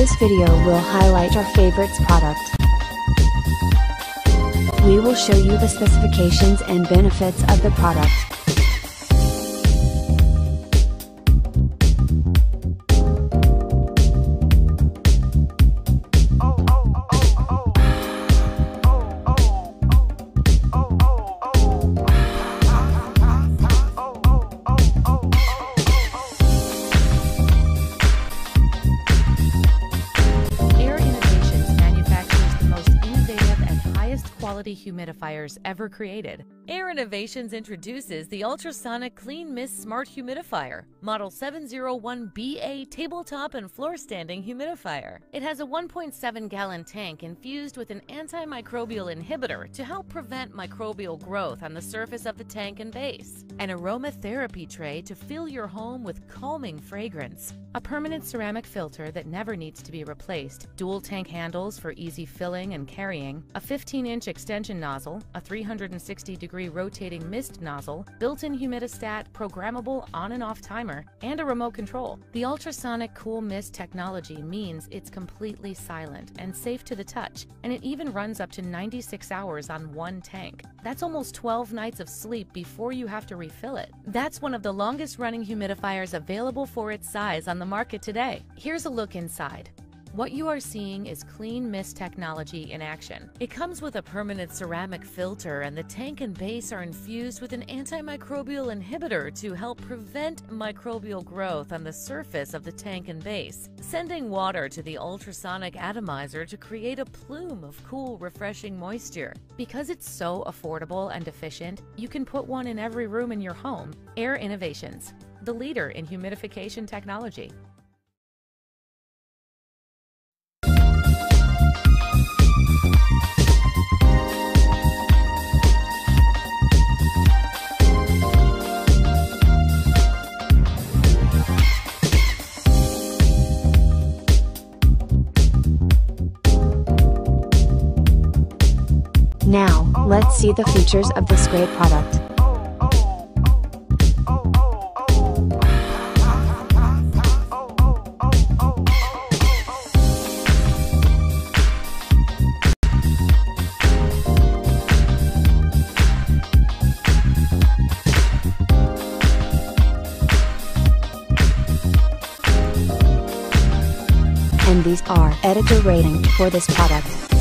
This video will highlight our favorites product. We will show you the specifications and benefits of the product. Quality humidifiers ever created. Air Innovations introduces the ultrasonic clean mist smart humidifier, model 701BA tabletop and floor standing humidifier. It has a 1.7-gallon tank infused with an antimicrobial inhibitor to help prevent microbial growth on the surface of the tank and base, an aromatherapy tray to fill your home with calming fragrance, a permanent ceramic filter that never needs to be replaced, dual tank handles for easy filling and carrying, a 15-inch extension nozzle, a 360-degree rotating mist nozzle, built-in humidistat, programmable on and off timer, and a remote control. The ultrasonic cool mist technology means it's completely silent and safe to the touch, and it even runs up to 96 hours on one tank. That's almost 12 nights of sleep before you have to refill it. That's one of the longest-running humidifiers available for its size on the market today. Here's a look inside. What you are seeing is clean mist technology in action. It comes with a permanent ceramic filter, and the tank and base are infused with an antimicrobial inhibitor to help prevent microbial growth on the surface of the tank and base, sending water to the ultrasonic atomizer to create a plume of cool, refreshing moisture. Because it's so affordable and efficient, you can put one in every room in your home. Air Innovations, the leader in humidification technology. Now, let's see the features of this great product. And these are editor rating for this product.